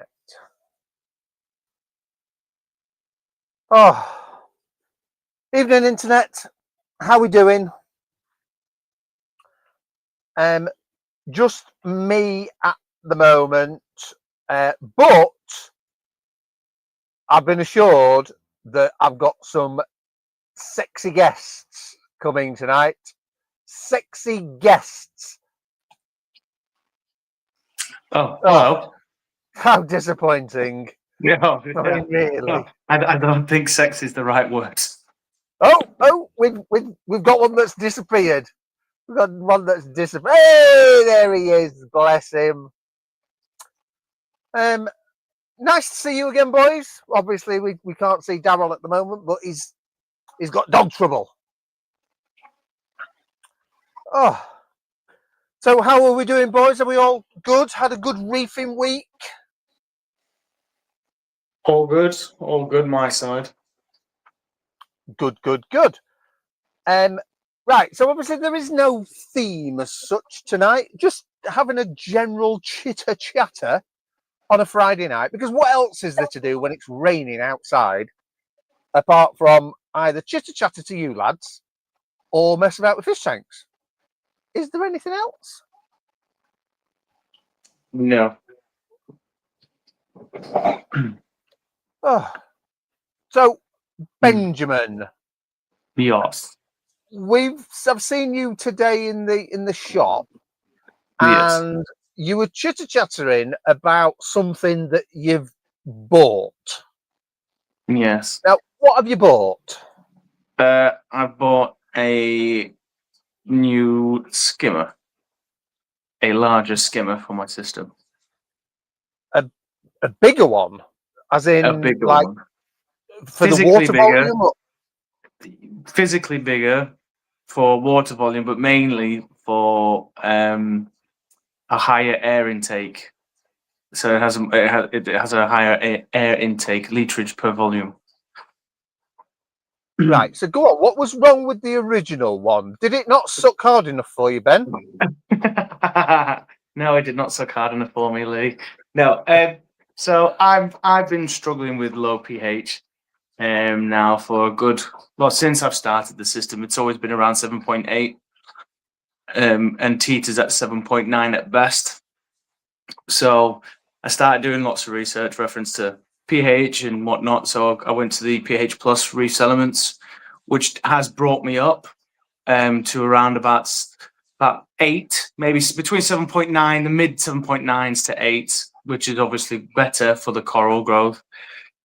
internet. Oh, evening, internet. How we doing? Just me at the moment, but I've been assured that I've got some sexy guests coming tonight. Sexy guests. Oh, hello. How disappointing. Yeah, I mean, really. I don't think sex is the right word. Oh, we've got one that's disappeared. We've got one that's disappeared. Hey, there he is. Bless him. Nice to see you again, boys. Obviously, we can't see Darryl at the moment, but he's got dog trouble. Oh, so how are we doing, boys? Are we all good? Had a good reefing week? All good, my side. Good. Right, so obviously there is no theme as such tonight. Just having a general chitter chatter on a Friday night, because what else is there to do when it's raining outside apart from either chitter chatter to you lads or mess about with fish tanks? Is there anything else? No. Oh. So Benjamin, Yes. I've seen you today in the shop, Yes. and you were chitter chattering about something that you've bought. Yes. Now, what have you bought? I bought a new skimmer, a larger skimmer for my system. A bigger one, as in A bigger like one. for the Physically water bigger. volume? Or... Physically bigger for water volume, but mainly for a higher air intake. So it has a higher air intake literage per volume. Right. So go on. What was wrong with the original one? Did it not suck hard enough for you, Ben? No, it did not suck hard enough for me, Lee. No. So I've been struggling with low pH now for a good since I've started the system. It's always been around 7.8, and teeters at 7.9 at best. So I started doing lots of research reference to pH and whatnot. So I went to the pH Plus Reefs Elements, which has brought me up to around about 8, maybe between 7.9, the mid 7.9s to 8, which is obviously better for the coral growth.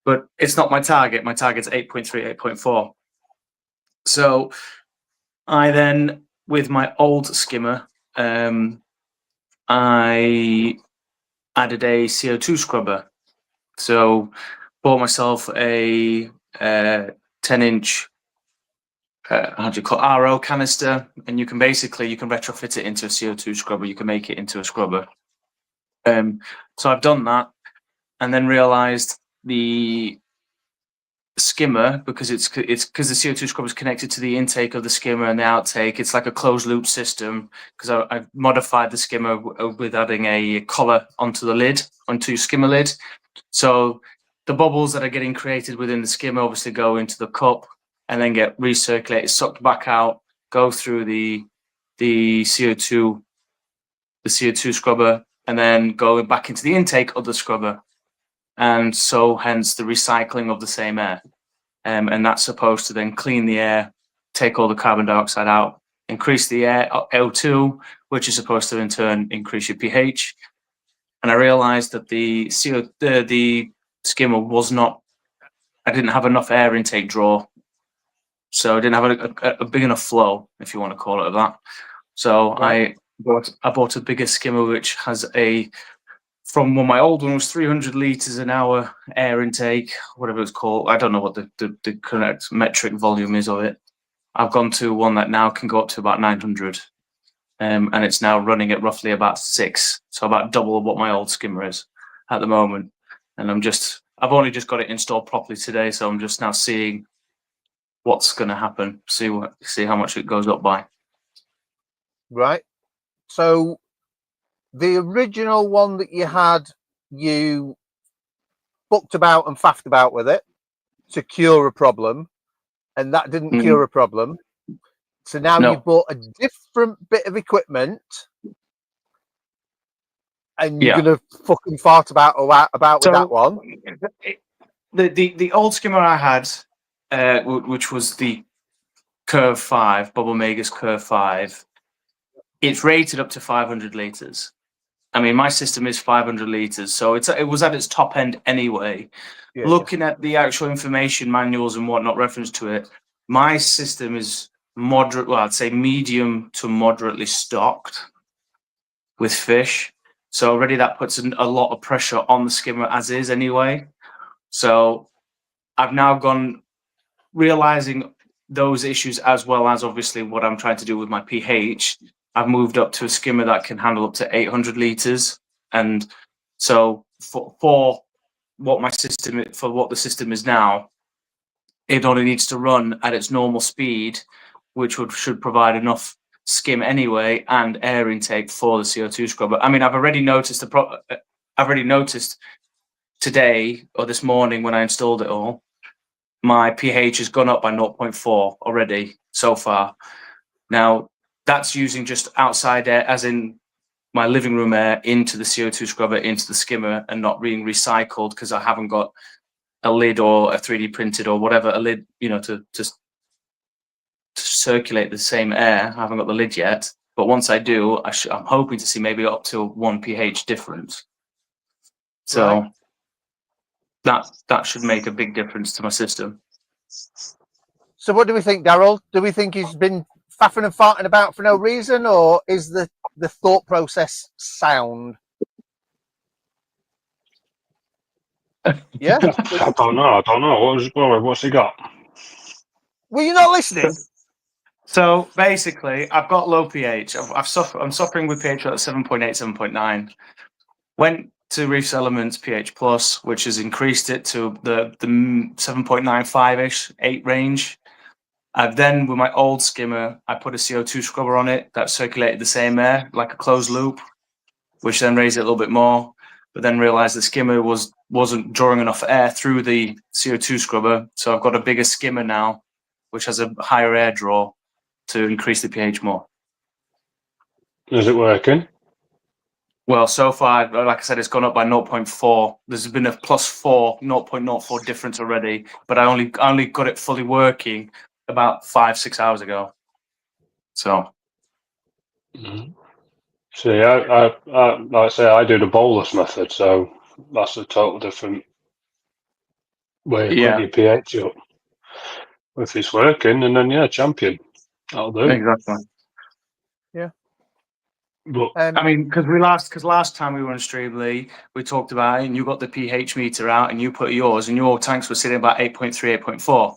But it's not my target. My target's 8.3, 8.4. So I then, with my old skimmer, I added a CO2 scrubber. So bought myself a 10-inch how do you call it, RO canister, and you can retrofit it into a CO2 scrubber. You can make it into a scrubber. So I've done that, and then realized the skimmer, because it's because the CO2 scrubber is connected to the intake of the skimmer and the outtake. It's like a closed loop system, because I've modified the skimmer with adding a collar onto the lid, onto your skimmer lid. So the bubbles that are getting created within the skimmer obviously go into the cup and then get recirculated, sucked back out, go through the CO2 scrubber, and then go back into the intake of the scrubber. And so hence the recycling of the same air. And that's supposed to then clean the air, take all the carbon dioxide out, increase the air O2, which is supposed to in turn increase your pH. And I realized that the skimmer was not, I didn't have enough air intake draw. So I didn't have a big enough flow, if you want to call it that. So right. I bought a bigger skimmer, which has from when my old one was 300 litres an hour air intake, whatever it's called. I don't know what the correct metric volume is of it. I've gone to one that now can go up to about 900. And it's now running at roughly about 6. So about double what my old skimmer is at the moment. And I've only just got it installed properly today. So I'm just now seeing what's going to happen, see how much it goes up by. Right. So the original one that you had, you fucked about and faffed about with it to cure a problem, and that didn't cure a problem. So now No. you bought a different bit of equipment, and you're gonna fucking fart about with that one. The old skimmer I had, which was the Curve 5, Bob Omega's Curve 5, it's rated up to 500 litres. I mean, my system is 500 litres, so it was at its top end anyway. Yeah, Looking at the actual information manuals and whatnot reference to it, my system is moderate, well, I'd say medium to moderately stocked with fish. So already that puts a lot of pressure on the skimmer as is anyway. So I've now gone realizing those issues, as well as obviously what I'm trying to do with my pH. I've moved up to a skimmer that can handle up to 800 litres. And so for what the system is now, it only needs to run at its normal speed, which should provide enough skim anyway and air intake for the CO2 scrubber. I mean, I've already noticed today or this morning when I installed it all, my pH has gone up by 0.4 already so far. Now that's using just outside air, as in my living room air, into the CO2 scrubber, into the skimmer, and not being recycled because I haven't got a lid or a 3D printed or whatever, a lid, to circulate the same air. I haven't got the lid yet, but once I do, I'm hoping to see maybe up to 1 pH difference. So that should make a big difference to my system. So what do we think, Daryl? Do we think he's been faffing and farting about for no reason, or is the thought process sound? Yeah, I don't know. What's he got? Well, you're not listening. So basically, I've got low pH. I'm suffering with pH at 7.8, 7.9. Went to Reefs Elements pH Plus, which has increased it to the 7.95-ish, 8 range. I've then, with my old skimmer, I put a CO2 scrubber on it that circulated the same air, like a closed loop, which then raised it a little bit more, but then realized the skimmer wasn't drawing enough air through the CO2 scrubber. So I've got a bigger skimmer now, which has a higher air draw to increase the pH more. Is it working? Well, so far, like I said, it's gone up by 0.4. There's been a +4, 0.04 difference already, but I only got it fully working about 5-6 hours ago. So. Mm-hmm. See, I like I say, I do the bolus method, so that's a total different way of putting your pH up. If it's working, and then champion. That'll do. Exactly. Yeah. But I mean, because last time we were on Streamly, we talked about it, and you got the pH meter out, and you put yours, and your tanks were sitting about 8.3, 8.4.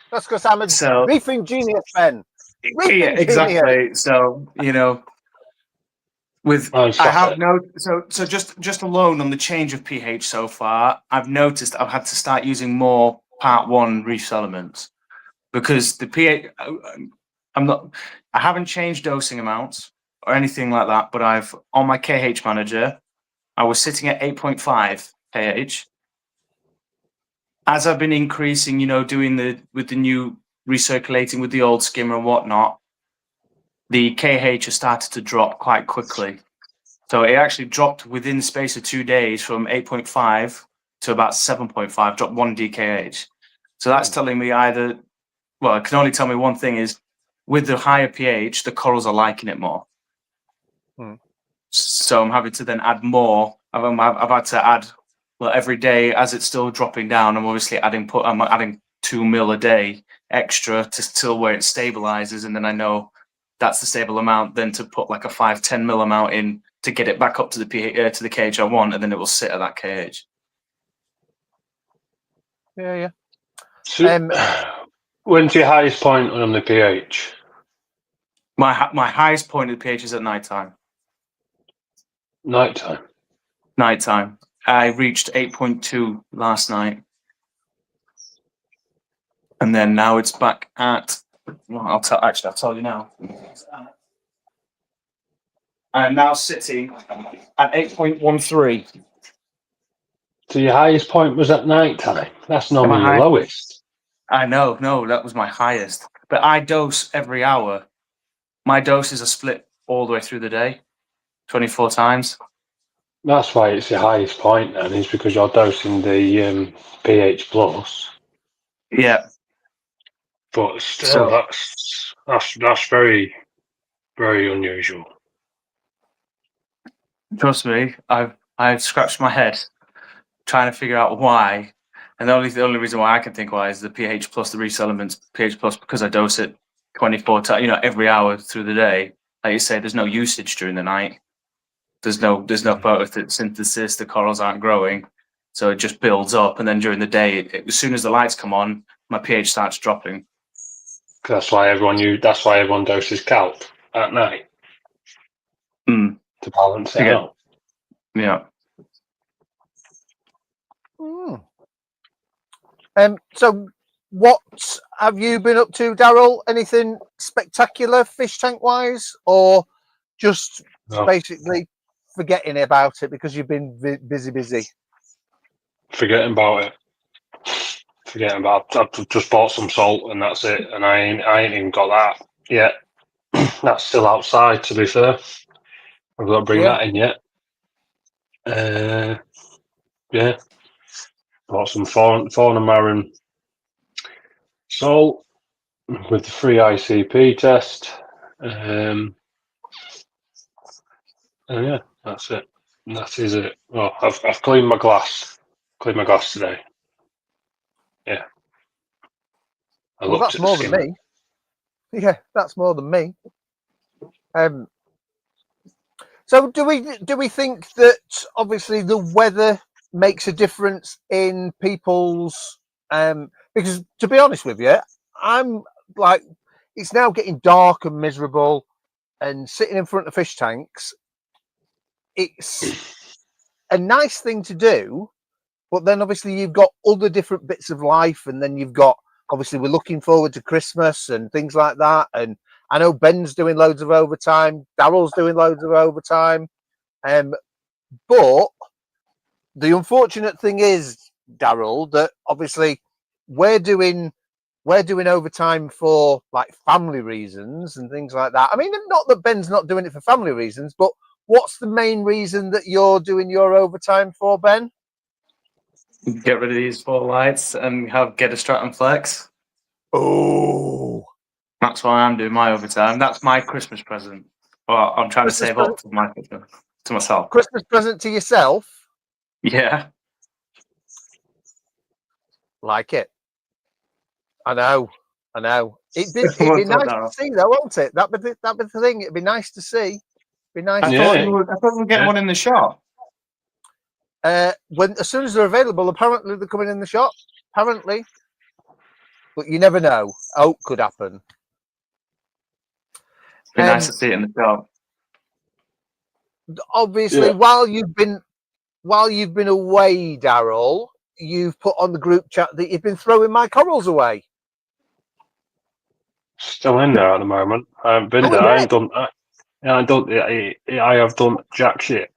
That's because I'm a reefing genius, Ben. Yeah, exactly. Genius. So I have no. So just alone on the change of pH so far, I've noticed I've had to start using more Part 1 Reefs Elements because the pH. I haven't changed dosing amounts or anything like that, but on my KH manager, I was sitting at 8.5 KH. As I've been increasing, doing with the new recirculating with the old skimmer and whatnot, the KH has started to drop quite quickly. So it actually dropped within the space of 2 days from 8.5 to about 7.5, dropped 1 DKH. So that's telling me it can only tell me one thing is, with the higher pH, the corals are liking it more. So I'm having to then add more. I've had to add, every day as it's still dropping down. I'm obviously adding 2 mil a day extra till where it stabilizes, and then I know that's the stable amount. Then to put like a 5-10 mil amount in to get it back up to the pH to the KH I want, and then it will sit at that KH. Yeah. So, when's your highest point on the pH? My highest point of the pH is at nighttime. Nighttime. I reached 8.2 last night, and then now it's back at. Well, I'll tell you now. I'm now sitting at 8.13. So your highest point was at night time. That's normally your lowest. I know, no, that was my highest. But I dose every hour. My doses are split all the way through the day, 24 times. That's why it's your highest point then, is because you're dosing the pH plus. Yeah. But still, that's very, very unusual. Trust me, I've scratched my head trying to figure out why. And the only reason why I can think why is the pH plus, the Reese Elements pH plus, because I dose it 24 times, every hour through the day. Like you say, there's no usage during the night. There's no photosynthesis. The corals aren't growing, so it just builds up. And then during the day, as soon as the lights come on, my pH starts dropping. That's why everyone doses calc at night to balance it out. Yeah. So what have you been up to, Daryl? Anything spectacular fish tank wise, or just basically forgetting about it because you've been busy? Forgetting about it. I've just bought some salt and that's it, and I ain't even got that yet. That's still outside, to be fair. I've got to bring that in yet. Yeah. Bought some Fauna Marin salt with the free ICP test. And yeah, that's it. That is it. Well, I've cleaned my glass. Cleaned my glass today. Yeah. Well, that's more than me. Yeah, that's more than me. So do we think that obviously the weather makes a difference in people's because to be honest with you, I'm like, it's now getting dark and miserable, and sitting in front of fish tanks, it's a nice thing to do, but then obviously you've got other different bits of life, and then you've got, obviously we're looking forward to Christmas and things like that, and I know Ben's doing loads of overtime, Daryl's doing loads of overtime, but the unfortunate thing is, Daryl, that obviously we're doing overtime for like family reasons and things like that. I mean, not that Ben's not doing it for family reasons, but what's the main reason that you're doing your overtime for, Ben? Get rid of these 4 lights and get a Straton Flex. Oh, that's why I'm doing my overtime. That's my Christmas present. Well, I'm trying to save up to myself. Christmas present to yourself? Yeah. Like it. I know. It'd be nice to see, though, won't it? That'd be the thing. It'd be nice to see. Be nice. I thought we were getting one in the shop. As soon as they're available, apparently they're coming in the shop. Apparently, but you never know. Oh, could happen. Be nice to see it in the shop. Obviously, while you've been away, Daryl, you've put on the group chat that you've been throwing my corals away. Still in there at the moment. I haven't been there. I ain't done that. I have done jack shit.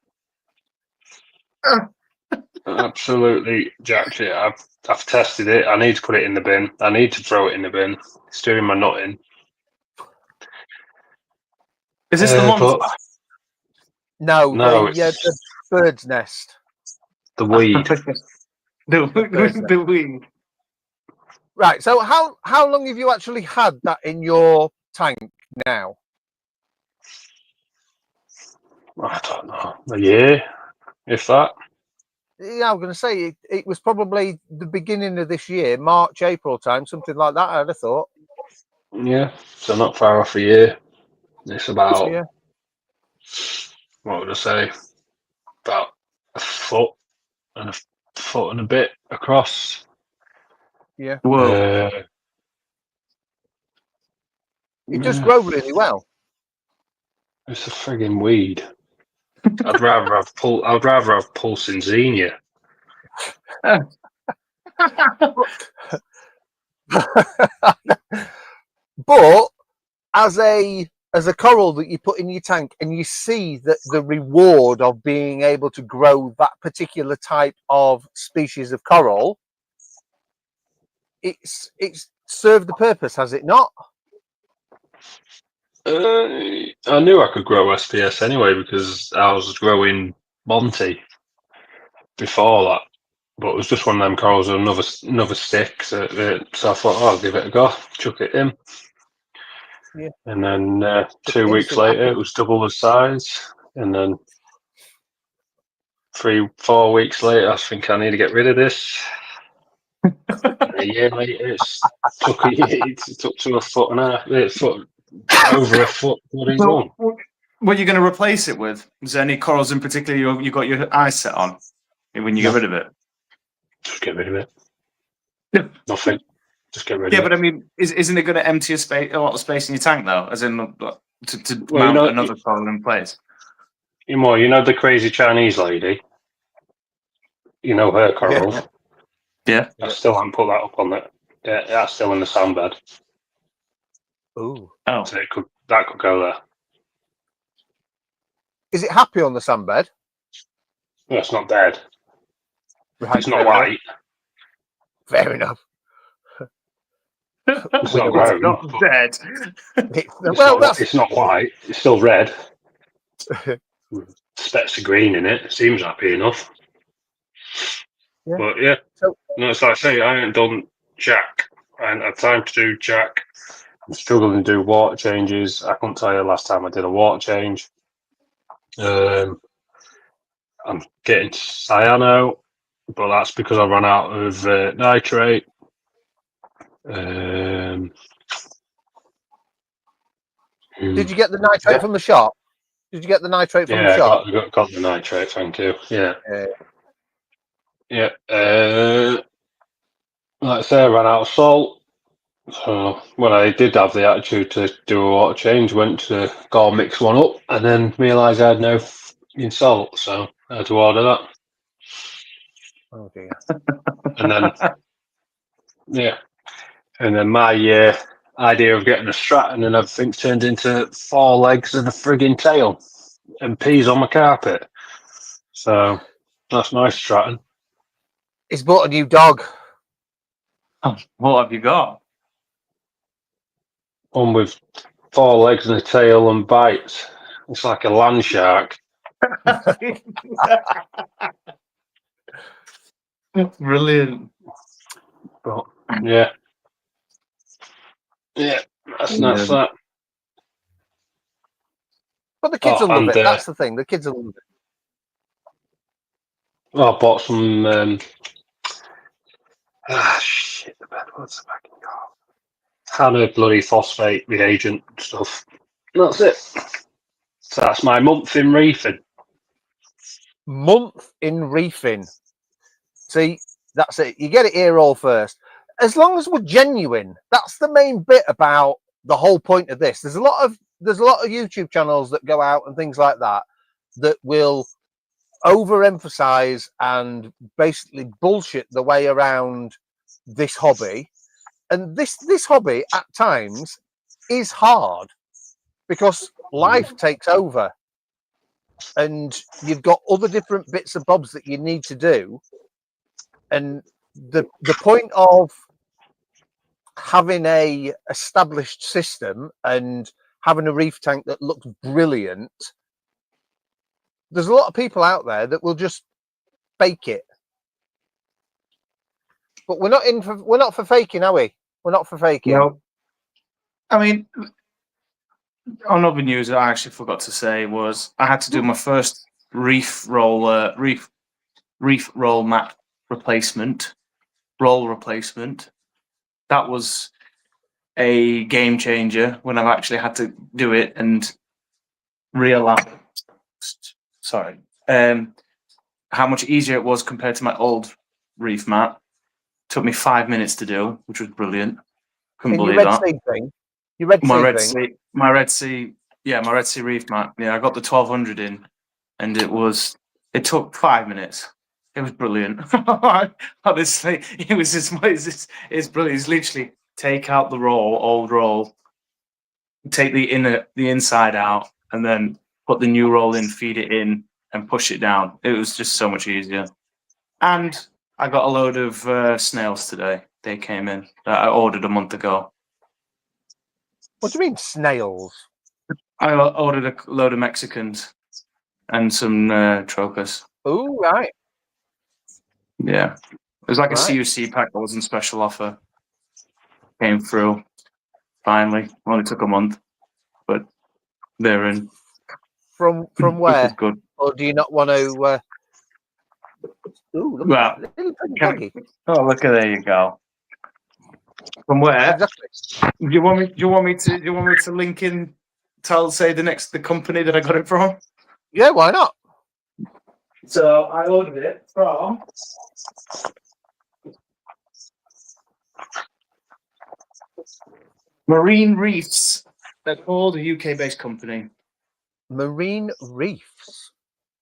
Absolutely jack shit. I've tested it. I need to put it in the bin. I need to throw it in the bin. It's doing my nutting. Is this the monster? No, the bird's nest. The weed. the weed. Right. So how long have you actually had that in your tank now? I don't know. A year, if that. Yeah, I'm going to say it was probably the beginning of this year, March, April time, something like that, I'd have thought. Yeah, so not far off a year. It's about, what would I say, about a foot and a bit across. Yeah. Whoa. It does grow really well. It's a frigging weed. I'd rather have pulsing xenia. But as a as a coral that you put in your tank and you see that the reward of being able to grow that particular type of species of coral, it's served the purpose, has it not? I knew I could grow SPS anyway because I was growing Monty before that, but it was just one of them corals with another stick. So I thought, oh, I'll give it a go, chuck it in. Yeah. And then 2 weeks later, it was double the size. And then 3-4 weeks later, I think I need to get rid of this. A year later, it took to a foot and a half, over a foot. What is on? What are you going to replace it with? Is there any corals in particular you got your eyes set on when you get rid of it? Just get rid of it. Yeah. Nothing. Just get rid of it. Yeah, but I mean, isn't it going to empty a lot of space in your tank though? As in to Well, mount another coral in place? You know the crazy Chinese lady? You know her corals? Yeah. I still haven't put that up on that. Yeah, that's still in the sandbed. Ooh. Oh. So that could go there. Is it happy on the sandbed? No, it's not dead. Right, It's not white. Fair enough. It's not brown. Not dead. It's not white. It's still red. Specks of green in it. Seems happy enough. Yeah. But yeah, So, no, it's like I say, I haven't done jack. I haven't had time to do jack. I'm struggling to do water changes. I couldn't tell you the last time I did a water change. I'm getting cyano, but that's because I ran out of nitrate. did you get the nitrate from the shop? Did you get the nitrate from the shop? Yeah, got the nitrate. Thank you. Yeah. Yeah. Like I say, I ran out of salt. So when I did have the attitude to do a water change, went to go mix one up, and then realised I had no salt, so I had to order that. Oh dear. And then, yeah, and then my idea of getting a Stratton and everything turned into 4 legs and a frigging tail and peas on my carpet. So that's my Stratton. He's bought a new dog. Oh, what have you got? One with 4 legs and a tail and bites. It's like a land shark. Brilliant. But yeah, that's that. But the kids will love it. That's the thing. The kids will love it. Well, I bought some. Shit, the bed. What's the fucking called? Hannah bloody phosphate reagent stuff. That's it. So that's my month in reefing. Month in reefing. See, that's it. You get it here all first. As long as we're genuine, that's the main bit about the whole point of this. There's a lot of YouTube channels that go out and things like that that will overemphasize and basically bullshit the way around this hobby. And this hobby at times is hard because life takes over and you've got other different bits and bobs that you need to do. And the point of having a established system and having a reef tank that looks brilliant, there's a lot of people out there that will just fake it. But we're not for faking, are we? We're not for faking. No. I mean, on other news, I actually forgot to say was I had to do my first reef roll mat replacement. That was a game changer when I've actually had to do it and realize. Sorry, how much easier it was compared to my old reef mat. Took me 5 minutes to do, which was brilliant. Couldn't believe that. My Red Sea reef mat. Yeah, I got the 1200 in, and it took 5 minutes. It was brilliant. Honestly, it's brilliant. It's literally take out the old roll, take the inside out, and then put the new roll in, feed it in, and push it down. It was just so much easier. And I got a load of snails today. They came in that I ordered a month ago. What do you mean snails? I ordered a load of Mexicans and some trochus. Oh, right. Yeah. It was like a Right. CUC pack that was in special offer. Came through. Finally. Only took a month. But they're in. From Which where? is good. Or do you not want to... Ooh, look Well, at that little tiny can- doggy. Oh, look at there you go. From where? Exactly. Do you want me to link in? Say the company that I got it from. Yeah, why not? So I ordered it from Marine Reefs. They're called a UK-based company. Marine Reefs.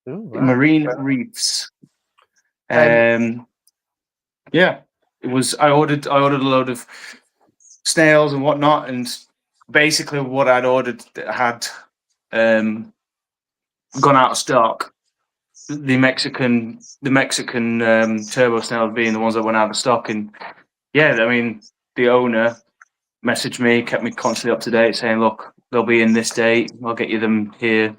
Ooh, right. Marine Reefs. Yeah, it was. I ordered a load of snails and whatnot, and basically what I'd ordered had gone out of stock. The Mexican turbo snails being the ones that went out of stock, and yeah, I mean the owner messaged me, kept me constantly up to date, saying, "Look, they'll be in this date. I'll get you them here,"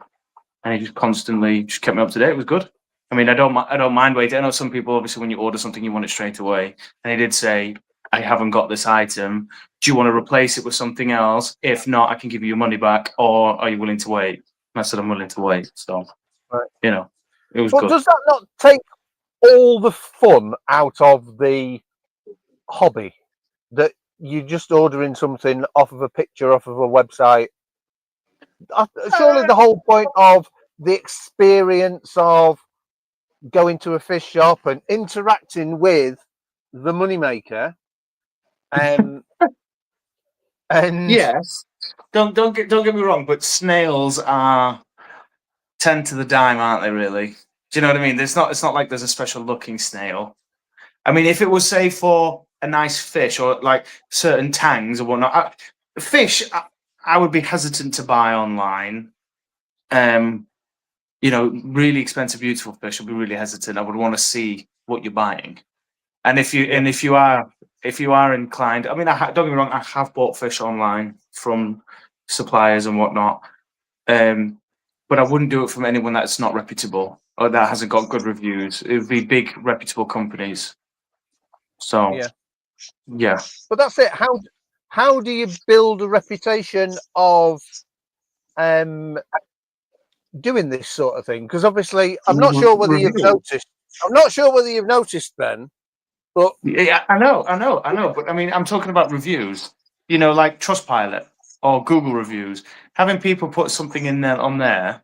and he just constantly kept me up to date. It was good. I mean, I don't mind waiting. I know some people, obviously, when you order something, you want it straight away. And he did say, "I haven't got this item. Do you want to replace it with something else? If not, I can give you your money back. Or are you willing to wait?" And I said, "I'm willing to wait." So, Right. you know, it was But good. does that not take all the fun out of the hobby? That you're just ordering something off of a picture, off of a website? Surely the whole point of the experience of going to a fish shop and interacting with the moneymaker, and Yes. Don't get me wrong, but snails are 10 to the dime, aren't they? Really? Do you know what I mean? It's not like there's a special looking snail. I mean, if it was say for a nice fish or like certain tangs or whatnot, I would be hesitant to buy online. You know, really expensive, beautiful fish, I'd be really hesitant. I would want to see what you're buying, and if you are inclined, I mean, don't get me wrong, I have bought fish online from suppliers and whatnot, but I wouldn't do it from anyone that's not reputable or that hasn't got good reviews. It would be big reputable companies. So yeah. But that's it. How do you build a reputation of doing this sort of thing? Because obviously, I'm not sure whether you've noticed. I'm not sure whether you've noticed, Ben. But yeah, I know. But I mean, I'm talking about reviews. You know, like Trustpilot or Google reviews. Having people put something in there on there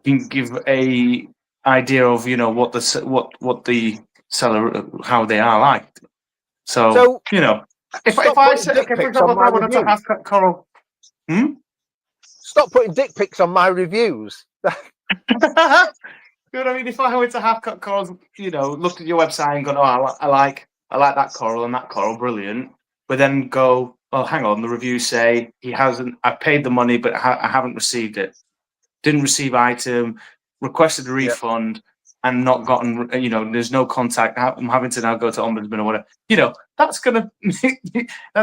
can give a idea of what the seller, how they are like. So you know, if I said, okay, for example, if I wanted to have coral, stop putting dick pics on my reviews. Good. I mean, if I went to half cut corals, looked at your website and gone, "Oh, I like that coral and that coral, brilliant," but then go, "Oh, hang on, the reviews say he hasn't. I paid the money, but I haven't received it. Didn't receive item, requested a refund, and not gotten. There's no contact. I'm having to now go to ombudsman or whatever. That's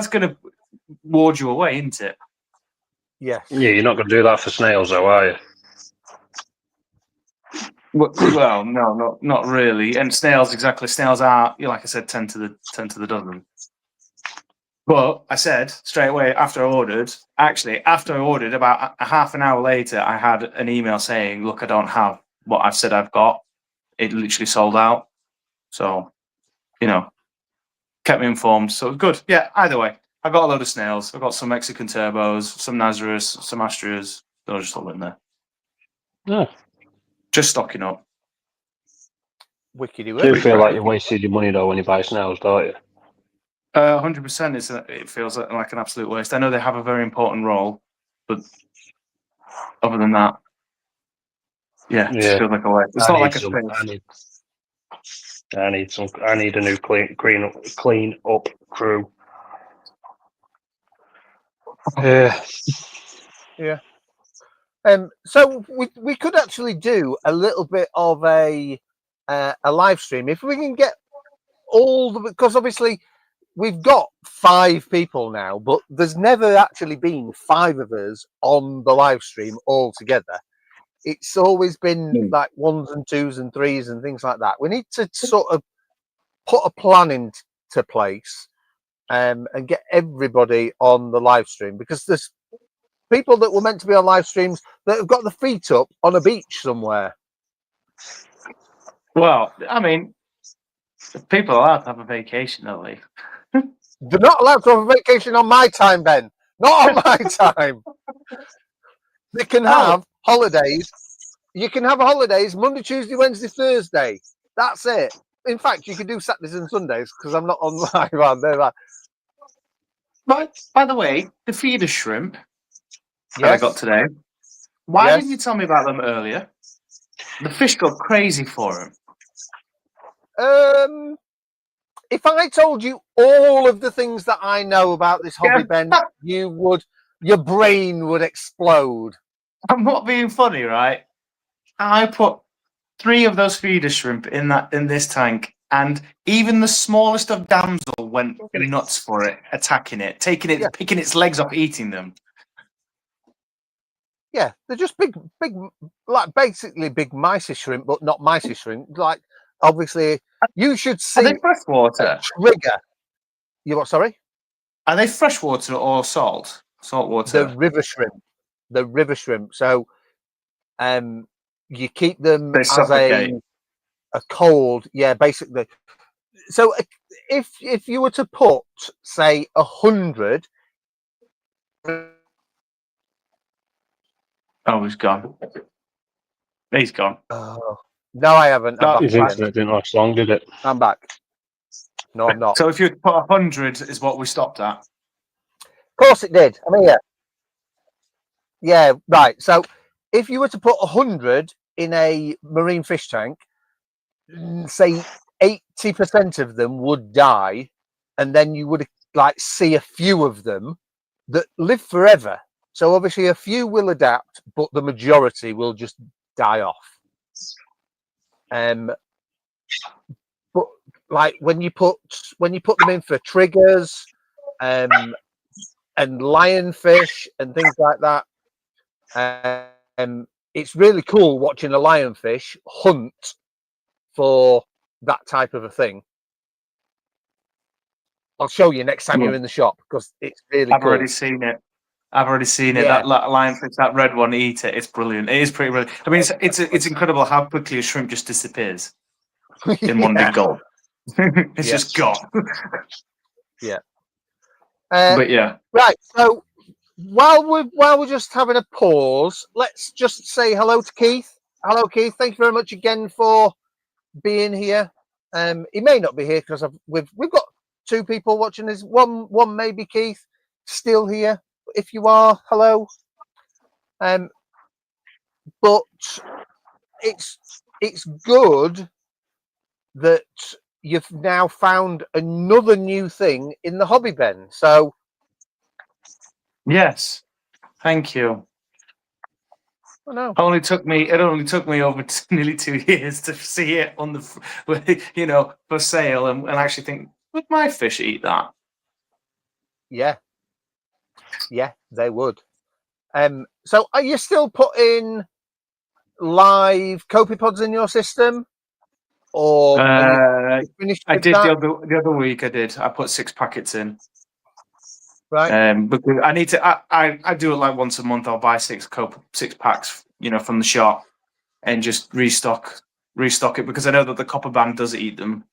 gonna ward you away, isn't it?" Yes. Yeah, you're not going to do that for snails, though, are you? Well, no, not really. And snails, exactly. Snails are, like I said, 10 to the dozen. But I said straight away after I ordered, about a half an hour later, I had an email saying, "Look, I don't have what I've said I've got. It literally sold out." So, kept me informed. So it was good. Yeah, either way, I got a load of snails. I got some Mexican turbos, some Nazarus, some Astrias. They're just all in there. Yeah. Just stocking up. Wickedy. Do you feel like you wasted your money though when you buy snails, don't you? 100%. It feels like an absolute waste. I know they have a very important role, but other than that, it just feels like a waste. It's not like a fish. I need a new clean up crew. Yeah. So we could actually do a little bit of a live stream if we can get because obviously we've got 5 people now, but there's never actually been 5 of us on the live stream all together. It's always been like 1s and 2s and 3s and things like that. We need to sort of put a plan into place and get everybody on the live stream, because there's people that were meant to be on live streams that have got the feet up on a beach somewhere. Well, I mean, people are allowed to have a vacation, aren't they? They're not allowed to have a vacation on my time, Ben. Not on my time. They can have holidays. You can have holidays Monday, Tuesday, Wednesday, Thursday. That's it. In fact, you can do Saturdays and Sundays because I'm not on live on there. But by the way, the feeder shrimp that I Yes. got today. Why Yes. didn't you tell me about them earlier? The fish go crazy for them. If I told you all of the things that I know about this hobby, Yeah. Ben, your brain would explode. I'm not being funny, right? I put 3 of those feeder shrimp in this tank, and even the smallest of damsel went nuts for it, attacking it, picking its legs off, eating them. Yeah, they're just big, like basically big mice shrimp, but not mice shrimp. Like, obviously, you should see Are they freshwater? a trigger. You what? Sorry, Are they freshwater or salt? Saltwater. the river shrimp. So, you keep them They as suffocate. a cold. Yeah, basically. So, if you were to put, say, 100. Oh, he's gone. He's gone. Oh, no, I haven't. His internet didn't last long, did it? I'm back. No, I'm not. So if you put 100 is what we stopped at. Of course it did. I mean, yeah, right. So if you were to put 100 in a marine fish tank, say 80% of them would die, and then you would like see a few of them that live forever. So obviously a few will adapt, but the majority will just die off. But like when you put them in for triggers, and lionfish and things like that, it's really cool watching a lionfish hunt for that type of a thing. I'll show you next time you're in the shop because it's really cool. I've already seen it. That lionfish, that red one, eat it. It's brilliant. It is pretty brilliant. I mean, it's incredible how quickly a shrimp just disappears in one big gulp. It's just gone. Yeah. But yeah. Right. So while we're just having a pause, let's just say hello to Keith. Hello, Keith. Thank you very much again for being here. He may not be here because we've got 2 people watching this. One maybe Keith still here. If you are, hello. But it's good that you've now found another new thing in the hobby, Ben. So yes, thank you. I know. It only took me over nearly 2 years to see it on the, for sale and actually think, would my fish eat that? Yeah, they would. So are you still putting live copepods in your system, or are you finished with I did that? the other week. I put 6 packets in. Right. Because I need to. I do it like once a month. I'll buy 6 packs, from the shop, and just restock it because I know that the copper band does eat them,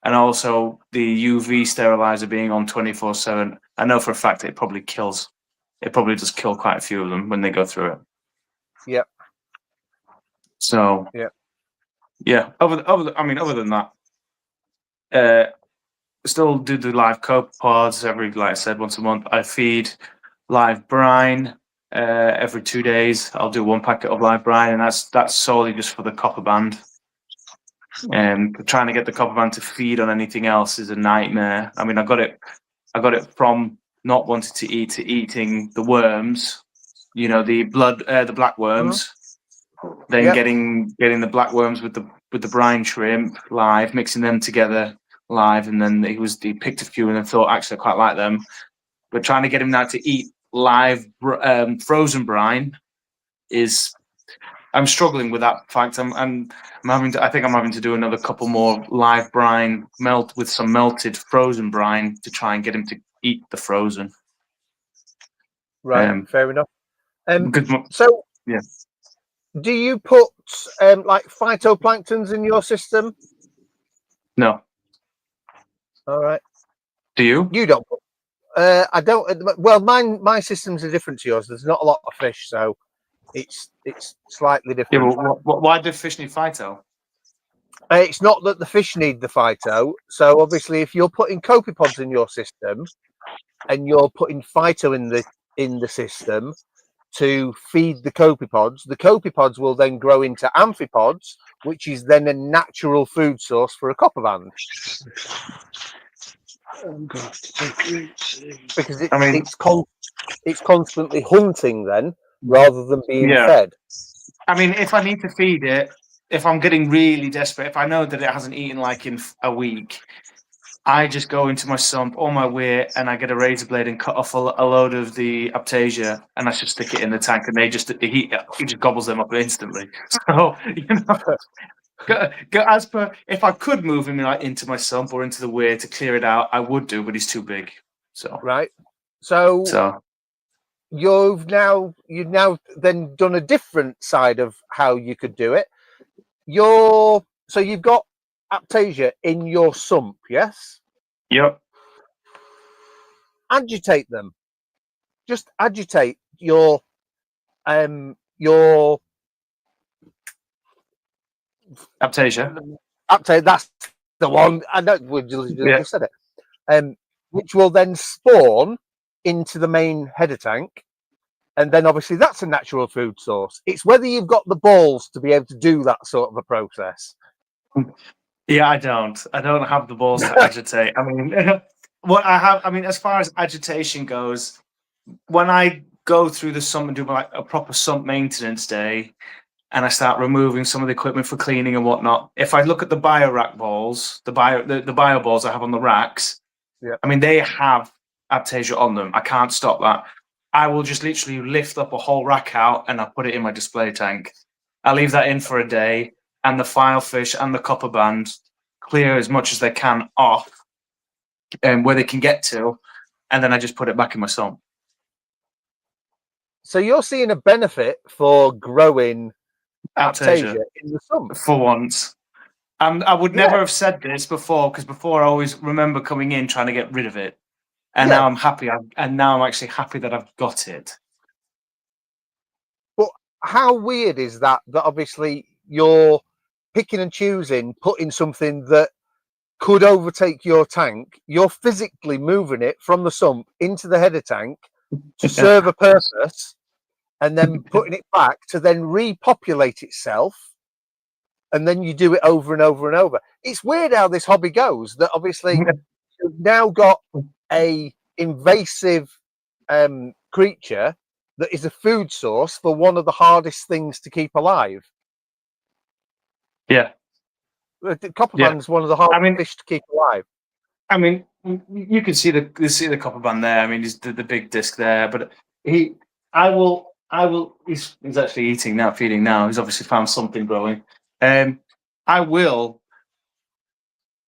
and also the UV sterilizer being on 24/7. I know for a fact it probably kills. It probably does kill quite a few of them when they go through it. Yep. So. Yeah. Yeah. Other than that, still do the live copepods every, like I said, once a month. I feed live brine every 2 days. I'll do 1 packet of live brine, and that's solely just for the copper band. And trying to get the copper band to feed on anything else is a nightmare. I mean, I got it from not wanting to eat to eating the worms, the black worms. Then Yep. getting the black worms with the brine shrimp live, mixing them together live, and then he picked a few and then thought actually I quite like them. But trying to get him now to eat live frozen brine I'm struggling with that fact. I'm having to. I think I'm having to do another couple more live brine with some melted frozen brine to try and get him to eat the frozen. Right, fair enough. Because, So, yeah. Do you put like phytoplanktons in your system? No. All right. Do you? You don't. I don't. Well, my systems are different to yours. There's not a lot of fish, so it's slightly different. Yeah, but why do fish need phyto? It's not that the fish need the phyto. So obviously, if you're putting copepods in your system and you're putting phyto in the system to feed the copepods will then grow into amphipods, which is then a natural food source for a copper band. Because it's constantly hunting then rather than being fed. I mean, if I need to feed it, if I'm getting really desperate, if I know that it hasn't eaten like in a week, I just go into my sump or my weir and I get a razor blade and cut off a load of the Aptasia and I just stick it in the tank and he just gobbles them up instantly. So, as per, if I could move him into my sump or into the weir to clear it out, I would do, but he's too big. So right. So you've now then done a different side of how you could do it. So you've got Aptasia in your sump, yes? Yep. Agitate them. Just agitate your Aptasia. Aptasia, that's the one. I know we just said it. Which will then spawn into the main header tank. And then obviously that's a natural food source. It's whether you've got the balls to be able to do that sort of a process. Yeah, I don't have the balls to agitate. I mean, what I have, I mean, as far as agitation goes, when I go through the sump and do like a proper sump maintenance day, and I start removing some of the equipment for cleaning and whatnot, if I look at the bio rack balls, the bio balls I have on the racks, I mean, they have Aptasia on them. I can't stop that. I will just literally lift up a whole rack out and I put it in my display tank. I leave that in for a day, and the filefish and the copper band clear as much as they can off where they can get to, and then I just put it back in my sump. So you're seeing a benefit for growing Aptasia in the sump? For once. I would never have said this before, because before I always remember coming in trying to get rid of it. And now I'm happy. Now I'm actually happy that I've got it. But how weird is that obviously you're picking and choosing, putting something that could overtake your tank, you're physically moving it from the sump into the header tank to serve a purpose, and then putting it back to then repopulate itself, and then you do it over and over and over. It's weird how this hobby goes, that obviously you've now got a invasive creature that is a food source for one of the hardest things to keep alive. Yeah. The copperband's one of the hardest fish to keep alive. I mean, you can see the copperband there. I mean, he's the big disc there, but he's actually eating now, feeding now. He's obviously found something growing. I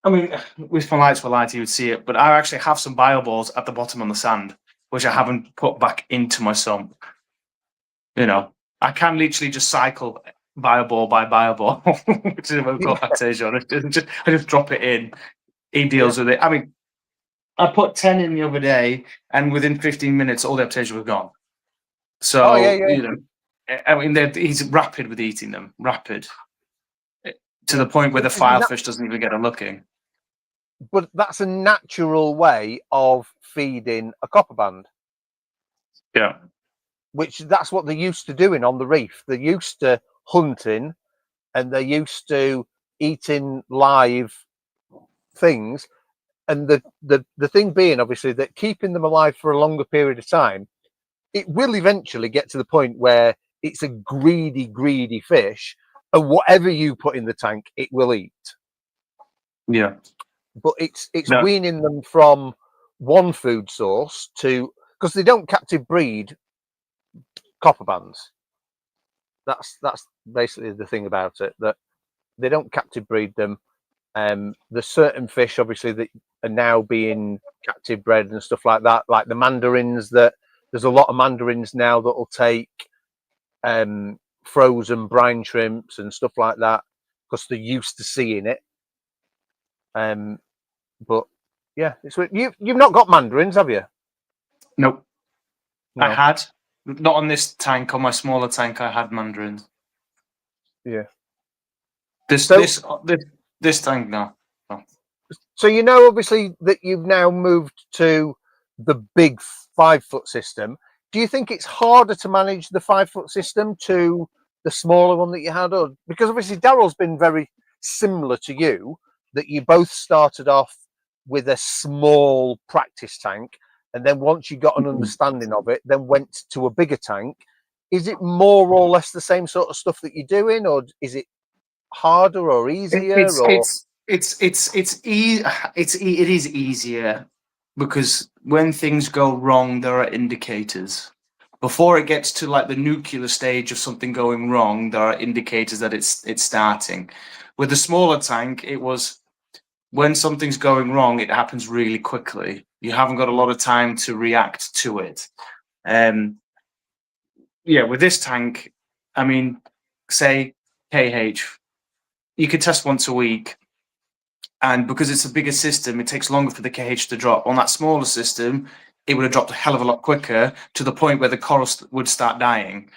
mean, with my lights were light, you would see it, but I actually have some bio balls at the bottom on the sand, which I haven't put back into my sump. You know, I can literally just cycle bio ball by bio ball, which is I've got Aptasia on it. I just drop it in. He deals with it. I mean, I put 10 in the other day, and within 15 minutes, all the Aptasia were gone. So, you know, I mean, he's rapid with eating them, rapid. To the point where the filefish doesn't even get a looking. But that's a natural way of feeding a copperband. Yeah. Which that's what they're used to doing on the reef. They're used to hunting, and they're used to eating live things. And the thing being, obviously, that keeping them alive for a longer period of time it will eventually get to the point where it's a greedy fish, and whatever you put in the tank, it will eat. Yeah. But it's weaning them from one food source to, because they don't captive breed copper bands. That's basically the thing about it, that they don't captive breed them. There's certain fish, obviously, that are now being captive bred and stuff like that, like the mandarins. That there's a lot of mandarins now that will take frozen brine shrimps and stuff like that because they're used to seeing it. But yeah, you've not got mandarins, have you? Nope. No. I had, not on this tank. On my smaller tank, I had mandarins. Yeah. This tank, no. So obviously, that you've now moved to the big 5 foot system. Do you think it's harder to manage the 5 foot system to the smaller one that you had? Or because obviously Daryl's been very similar to you, that you both started off with a small practice tank, and then once you got an understanding of it, then went to a bigger tank. Is it more or less the same sort of stuff that you're doing, or is it harder or easier? It is easier, because when things go wrong, there are indicators. Before it gets to like the nuclear stage of something going wrong, there are indicators that it's starting. With the smaller tank, it was when something's going wrong, it happens really quickly. You haven't got a lot of time to react to it. Yeah, with this tank, I mean, say KH, you could test once a week. And because it's a bigger system, it takes longer for the KH to drop. On that smaller system, it would have dropped a hell of a lot quicker, to the point where the coral would start dying.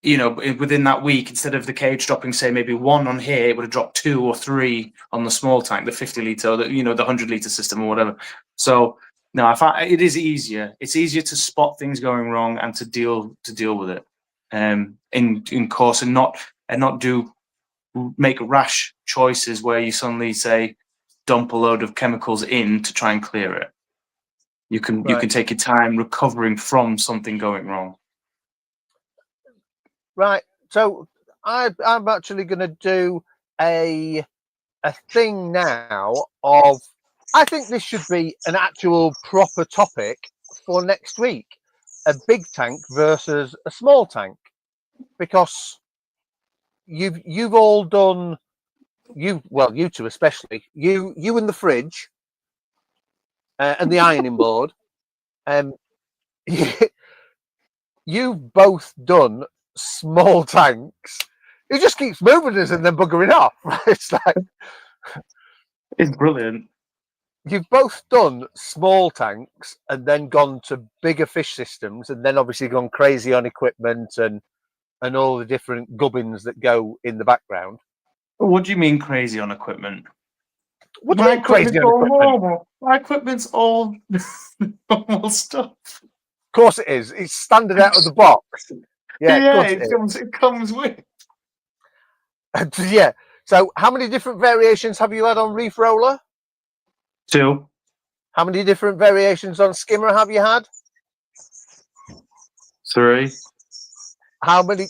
Within that week, instead of the KH dropping, say, maybe 1 on here, it would have dropped 2 or 3 on the small tank, the 50 litre, or the 100 litre system or whatever. So no, I find it is easier. It's easier to spot things going wrong and to deal with it in course, and not make rash choices where you suddenly say dump a load of chemicals in to try and clear it. You can take your time recovering from something going wrong. Right. So I'm actually going to do a thing now of, I think this should be an actual proper topic for next week, a big tank versus a small tank, because you've all done, you two especially, you and the fridge and the ironing board, you've both done small tanks. It just keeps moving us and then buggering off. It's like, it's brilliant. You've both done small tanks and then gone to bigger fish systems, and then obviously gone crazy on equipment and all the different gubbins that go in the background. What do you mean crazy on equipment? What do you mean crazy on equipment? Normal. My equipment's all normal stuff. Of course it is. It's standard out of the box. Yeah, it comes with. Yeah. So how many different variations have you had on Reef Roller? 2. How many different variations on Skimmer have you had? 3. How many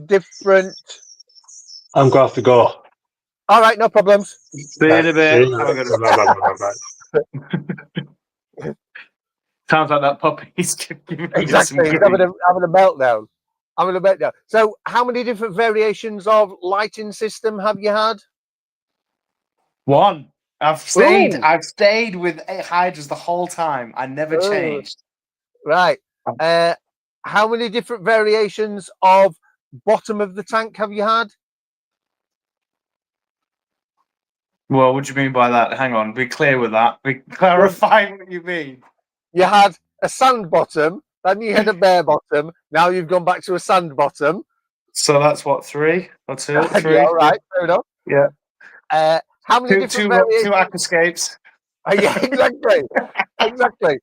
different... I'm going to have to go. All right, no problems. Bit a bit. Sounds like that puppy. He's giving exactly. He's having a meltdown. So how many different variations of lighting system have you had? 1. I've stayed with hydras the whole time. I never changed. Right. How many different variations of bottom of the tank have you had? Well, what do you mean by that? Hang on, be clear with that. Clarify what you mean. You had a sand bottom, then you had a bare bottom. Now you've gone back to a sand bottom. So that's what, 3 or 2? 3. Yeah, all right, fair enough. Yeah. How many different variations? 2 aquascapes. Yeah, exactly. Exactly.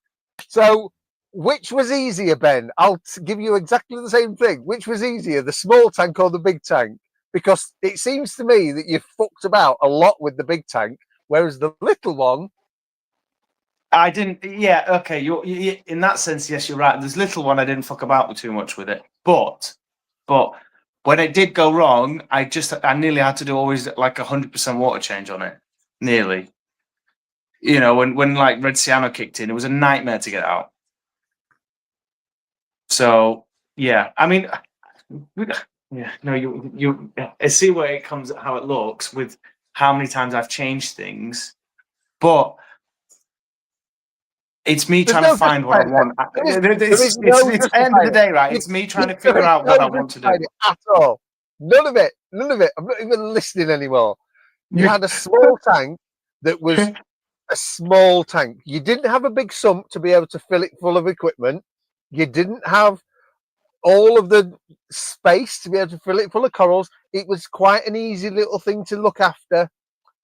So, which was easier, Ben? I'll give you exactly the same thing. Which was easier, the small tank or the big tank? Because it seems to me that you've fucked about a lot with the big tank, whereas the little one, I didn't. Yeah, okay. You in that sense, yes, you're right. There's little one I didn't fuck about with too much with it, but when it did go wrong, I nearly had to do always like 100% water change on it, nearly. You know, when like Red Cyano kicked in, it was a nightmare to get out. So yeah, I mean, yeah, no, you I see where it comes, how it looks with how many times I've changed things, but it's me trying to find what I want. It's end of the day, right? It's me trying to figure out what I want to do. At all. None of it. None of it. I'm not even listening anymore. You had a small tank that was a small tank. You didn't have a big sump to be able to fill it full of equipment. You didn't have all of the space to be able to fill it full of corals. It was quite an easy little thing to look after.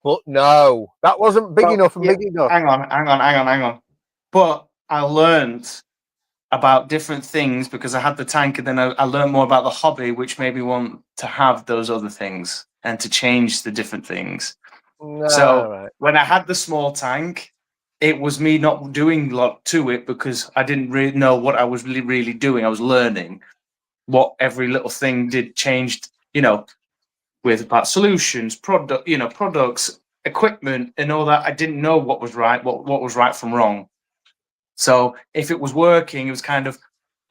But no, that wasn't big enough and big enough. Hang on. But I learned about different things because I had the tank, and then I learned more about the hobby, which made me want to have those other things and to change the different things. When I had the small tank, it was me not doing a lot to it because I didn't really know what I was really doing. I was learning what every little thing changed, with about solutions, products, equipment, and all that. I didn't know what was right, what was right from wrong. So if it was working, it was kind of,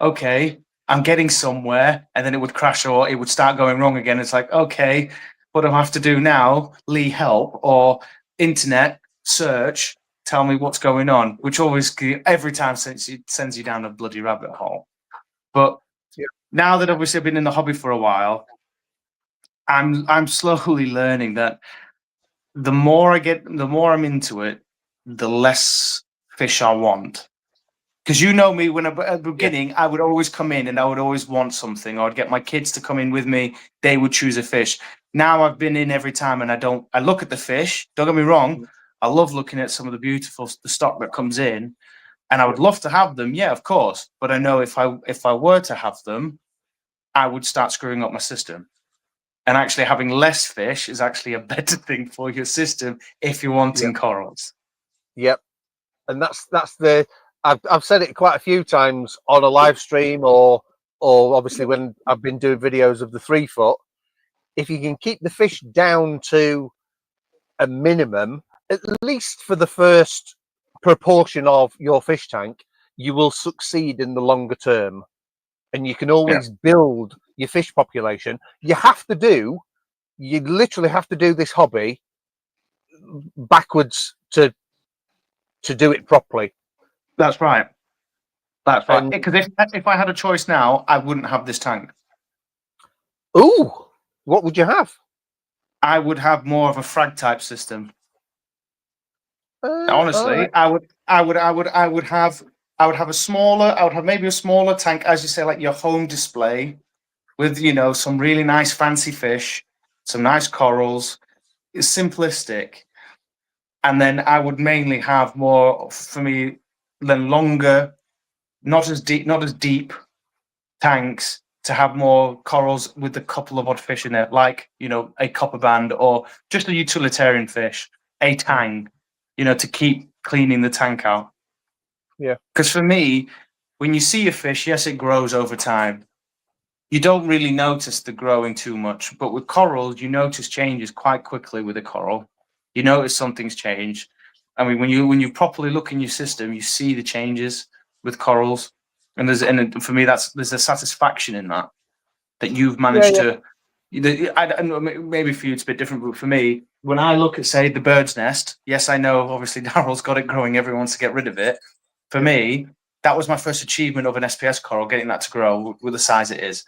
okay, I'm getting somewhere, and then it would crash or it would start going wrong again. It's like, okay, what do I have to do now? Lee, help, or internet search, tell me what's going on, which always every time sends you down a bloody rabbit hole. But now that obviously I've been in the hobby for a while, I'm slowly learning that the more I'm into it, the less fish I want. Because you know me, when at the beginning, I would always come in and I would always want something. I'd get my kids to come in with me. They would choose a fish. Now I've been in every time and I look at the fish. Don't get me wrong. I love looking at some of the stock that comes in, and I would love to have them. Yeah, of course. But I know if I were to have them, I would start screwing up my system. And actually having less fish is actually a better thing for your system if you're wanting corals. Yep. And that's the I've said it quite a few times on a live stream or obviously when I've been doing videos of the 3 foot. If you can keep the fish down to a minimum, at least for the first proportion of your fish tank, you will succeed in the longer term. And you can always build your fish population. You literally have to do this hobby backwards to do it properly. That's right. That's right. Because if I had a choice now, I wouldn't have this tank. Ooh, what would you have? I would have more of a frag type system. Honestly, I would have maybe a smaller tank, as you say, like your home display, with some really nice fancy fish, some nice corals. It's simplistic, and then I would mainly have more, for me, than longer, not as deep tanks to have more corals with a couple of odd fish in it, like a copper band or just a utilitarian fish, a tang, to keep cleaning the tank out. Yeah. Because for me, when you see a fish, yes, it grows over time. You don't really notice the growing too much, but with corals, you notice changes quite quickly with a coral. You notice something's changed. I mean, when you properly look in your system, you see the changes with corals, and for me, there's a satisfaction in that you've managed to. I know maybe for you it's a bit different, but for me, when I look at, say, the bird's nest, yes, I know obviously Daryl's got it growing. Everyone wants to get rid of it. For me, that was my first achievement of an SPS coral, getting that to grow with the size it is.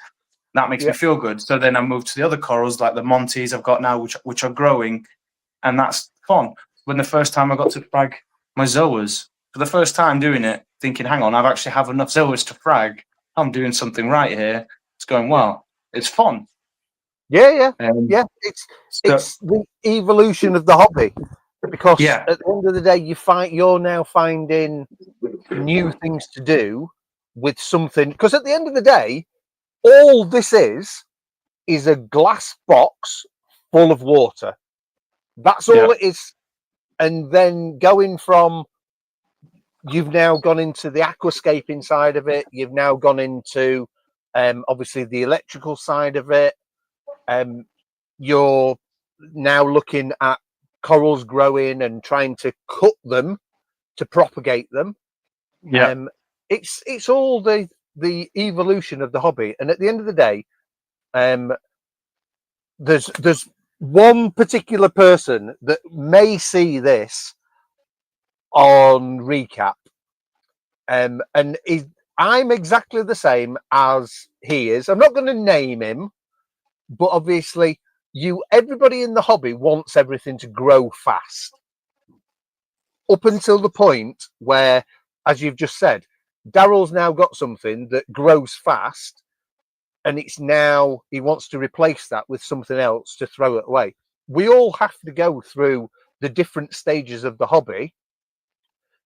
That makes me feel good. So then I moved to the other corals, like the Montes I've got now, which are growing, and that's fun. When the first time I got to frag my zoas, for the first time doing it, thinking, hang on, I actually have enough zoas to frag. I'm doing something right here. It's going well. It's fun. Yeah. It's the evolution of the hobby, because at the end of the day, you're now finding new things to do with something. Because at the end of the day, all this is a glass box full of water. That's all it is. And then going from you've now gone into the aquascaping side of it. You've now gone into obviously the electrical side of it. You're now looking at corals growing and trying to cut them to propagate them. Yeah. It's all the evolution of the hobby, and at the end of the day, there's one particular person that may see this on recap, and I'm exactly the same as he is. I'm not going to name him, but obviously, everybody in the hobby wants everything to grow fast, up until the point where, as you've just said, Daryl's now got something that grows fast, and it's now he wants to replace that with something else to throw it away. We all have to go through the different stages of the hobby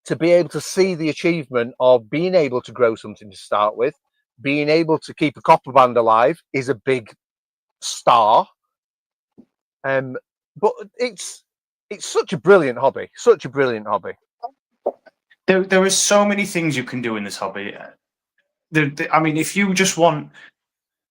to be able to see the achievement of being able to grow something to start with. Being able to keep a copper band alive is a big star. But it's such a brilliant hobby. Such a brilliant hobby. There is so many things you can do in this hobby. I mean, if you just want,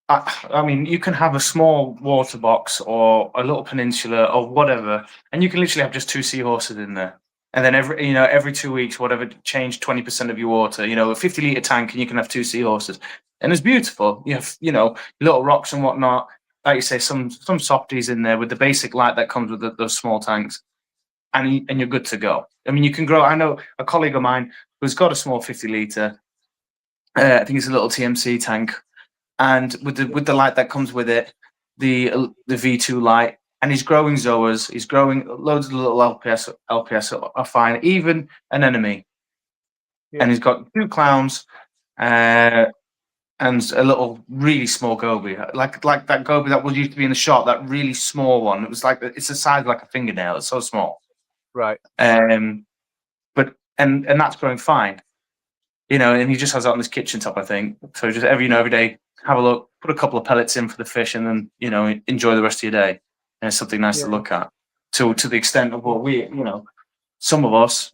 I mean, you can have a small water box or a little peninsula or whatever, and you can literally have just 2 seahorses in there. And then every 2 weeks, whatever, change 20% of your water. A 50-litre tank, and you can have 2 seahorses, and it's beautiful. You have little rocks and whatnot. Like you say, some softies in there with the basic light that comes with those small tanks, and you're good to go. I mean, you can grow. I know a colleague of mine who's got a small 50-litre. I think it's a little TMC tank, and with the light that comes with it, the V2 light, and he's growing zoas. He's growing loads of little LPS are fine, even an enemy. Yeah. And he's got 2 clowns, and a little really small goby, like that goby that was used to be in the shop. That really small one. It was like it's the size of like a fingernail. It's so small. Right. But that's growing fine. And he just has that on his kitchen top, I think. So just every day, have a look, put a couple of pellets in for the fish, and then enjoy the rest of your day. And it's something nice to look at. To the extent of what we, some of us,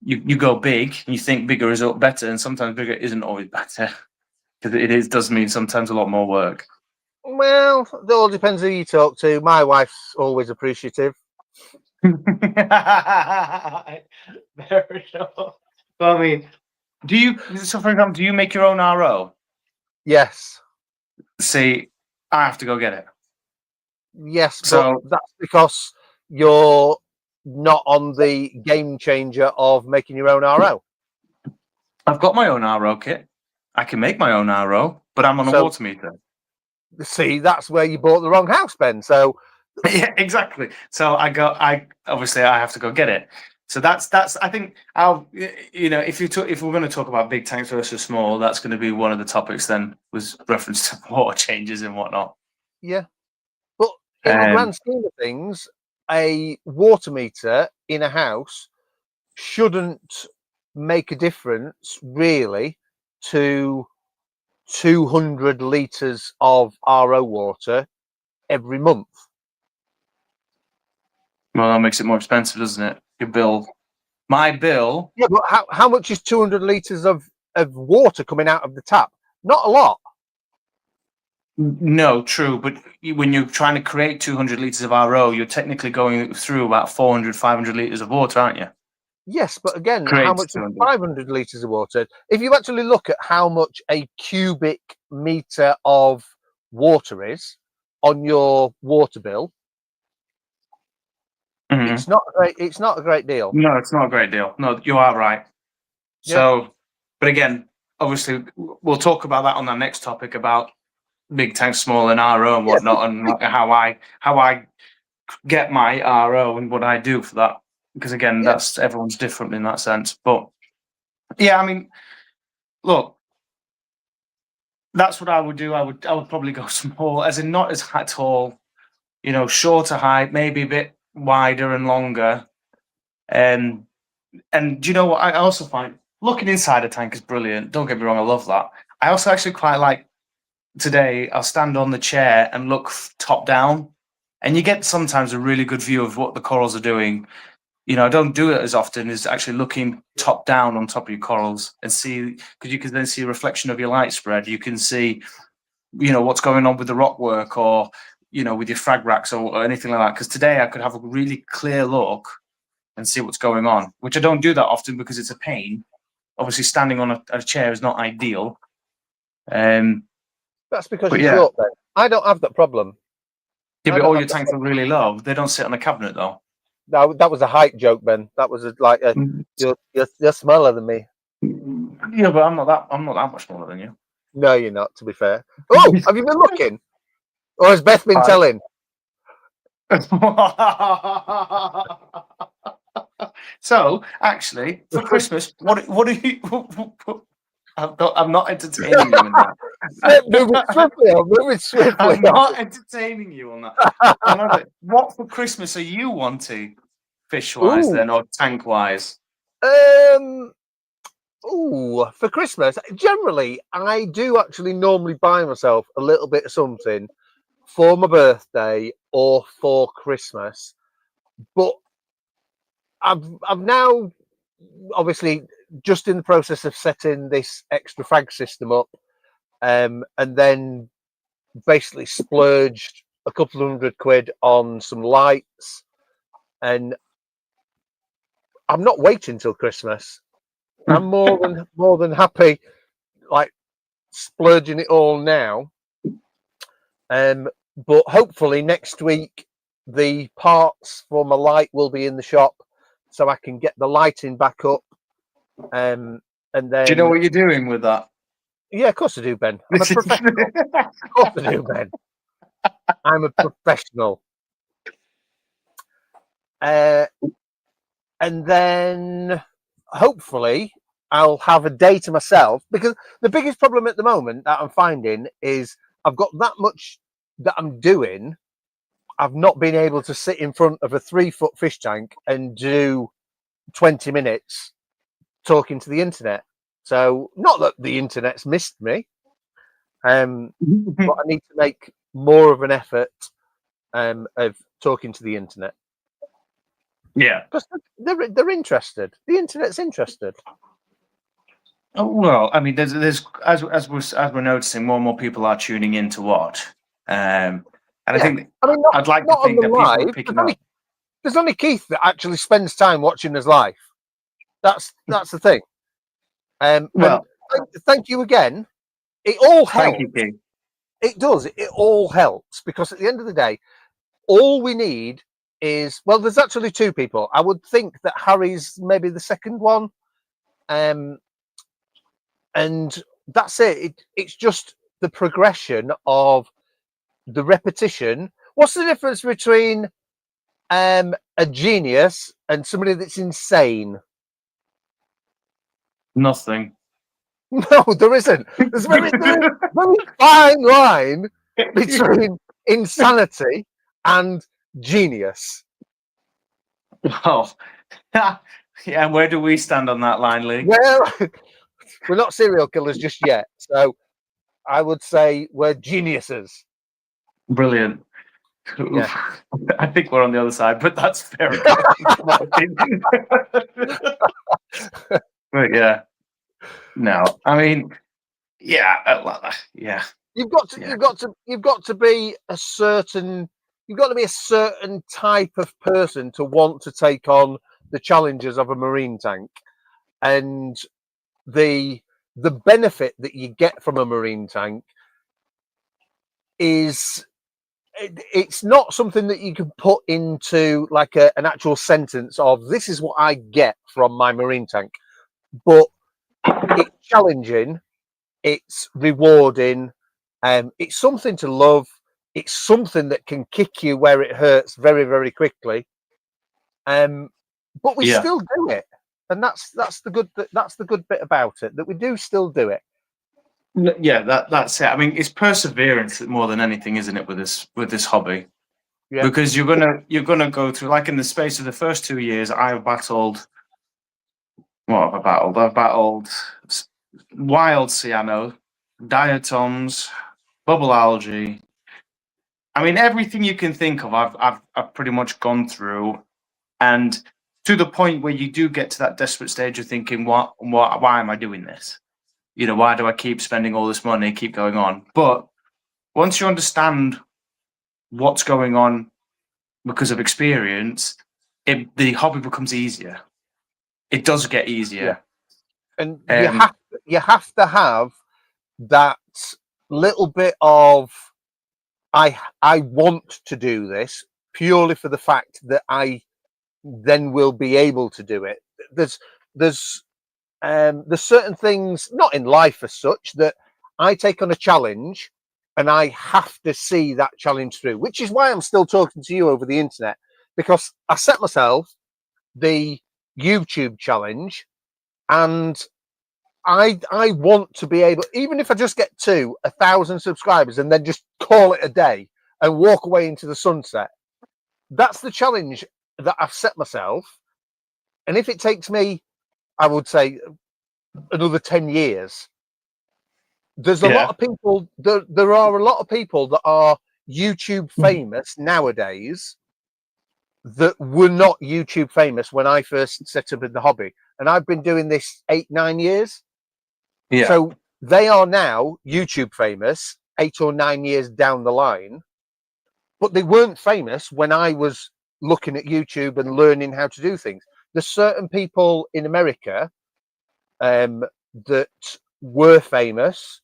you go big, and you think bigger is better, and sometimes bigger isn't always better, because it does mean sometimes a lot more work. Well, it all depends who you talk to. My wife's always appreciative. Fair enough. I mean, for example, do you make your own RO? Yes. See, I have to go get it. Yes, so that's because you're not on the game changer of making your own RO. I've got my own RO kit. I can make my own RO, but I'm on a water meter. See, that's where you bought the wrong house, Ben. So yeah, exactly. So I obviously have to go get it. So that's I think if we're going to talk about big tanks versus small, that's going to be one of the topics then, was reference to water changes and whatnot. Yeah. But in the grand scheme of things, a water meter in a house shouldn't make a difference really to 200 litres of RO water every month. Well, that makes it more expensive, doesn't it? Your bill. My bill. Yeah, but how much is 200 litres of water coming out of the tap? Not a lot. No, true. But when you're trying to create 200 litres of RO, you're technically going through about 400, 500 litres of water, aren't you? Yes, but again, how much is 500 litres of water? If you actually look at how much a cubic metre of water is on your water bill, it's not a great deal. No, it's not a great deal. No, you are right. So, but again, obviously, we'll talk about that on our next topic about big tank, small, and RO and whatnot, and how I get my RO and what I do for that. Because again, that's everyone's different in that sense. But yeah, I mean, look, that's what I would do. I would probably go small, as in not as tall, shorter height, maybe a bit wider and longer. And do you know what I also find? Looking inside a tank is brilliant. Don't get me wrong, I love that. I also actually quite like, today I'll stand on the chair and look top down, and you get sometimes a really good view of what the corals are doing. I don't do it as often, is actually looking top down on top of your corals and see, because you can then see a reflection of your light spread. You can see, what's going on with the rock work, or, with your frag racks or anything like that. Because today I could have a really clear look and see what's going on, which I don't do that often because it's a pain. Obviously, standing on a chair is not ideal. That's because you're short, then. I don't have that problem. Yeah, but all your tanks are really low. They don't sit on a cabinet, though. No, that was a height joke, Ben. That was you're smaller than me. Yeah, but I'm not that much smaller than you. No, you're not. To be fair. Oh, have you been looking, or has Beth been telling? So, actually, for Christmas, what do you? I'm not entertaining you in that. Moving swiftly. I'm not entertaining you on that. What for Christmas are you wanting, fish-wise then, or tank-wise? For Christmas, generally, I do actually normally buy myself a little bit of something for my birthday or for Christmas. But I've now, obviously, just in the process of setting this extra frag system up, and then basically splurged a couple of £100 on some lights, and I'm not waiting till Christmas. I'm more than happy, like, splurging it all now. But hopefully next week the parts for my light will be in the shop, so I can get the lighting back up. And then, do you know what you're doing with that? Yeah, of course I do, Ben. I'm a professional. Of course I do, Ben. I'm a professional. And then hopefully I'll have a day to myself, because the biggest problem at the moment that I'm finding is I've got that much that I'm doing. I've not been able to sit in front of a 3-foot fish tank and do 20 minutes talking to the internet. So, not that the internet's missed me, but I need to make more of an effort of talking to the internet. Yeah, because they're interested. The internet's interested. Oh, well, I mean, there's as we're noticing, more and more people are tuning in to watch, and I think I'd like to think that people are picking up. There's only Keith that actually spends time watching us live. That's the thing. Well, thank you again. It all helps. Thank you, Keith. It does. It all helps, because at the end of the day, all we need is, well, there's actually 2 people. I would think that Harry's maybe the second one. And that's it. It's just the progression of the repetition. What's the difference between a genius and somebody that's insane? Nothing. No, there isn't. There's a very fine line between insanity and genius. Oh, yeah. And where do we stand on that line, Lee? Well, we're not serial killers just yet, so I would say we're geniuses. Brilliant. Yeah. I think we're on the other side, but that's fair enough. But yeah, no, I mean, yeah. You've got to be a certain type of person to want to take on the challenges of a marine tank, and the benefit that you get from a marine tank is, it's not something that you can put into like an actual sentence of this is what I get from my marine tank, but it's challenging, it's rewarding, it's something to love, it's something that can kick you where it hurts very, very quickly, but we still do it, and that's the good bit about it, that we do still do it. Yeah, that's it. I mean, it's perseverance more than anything, isn't it, with this hobby? Yeah. Because you're gonna go through, like, in the space of the first 2 years, I've battled. What have I battled? I've battled wild cyano, diatoms, bubble algae. I mean, everything you can think of, I've pretty much gone through, and to the point where you do get to that desperate stage of thinking, why am I doing this? You know, why do I keep spending all this money, keep going on? But once you understand what's going on because of experience, the hobby becomes easier. It does get easier. And you have to have that little bit of I want to do this purely for the fact that I then will be able to do it. There's certain things, not in life as such, that I take on a challenge and I have to see that challenge through, which is why I'm still talking to you over the internet, because I set myself the YouTube challenge, and I want to be able, even if I just get to 1,000 subscribers and then just call it a day and walk away into the sunset. That's the challenge that I've set myself. And if it takes me, I would say, another 10 years, there's a lot of people, there are a lot of people that are YouTube famous nowadays that were not YouTube famous when I first set up in the hobby. And I've been doing this 8-9 years. Yeah. So they are now YouTube famous 8 or 9 years down the line, but they weren't famous when I was looking at YouTube and learning how to do things. There's certain people in America that were famous.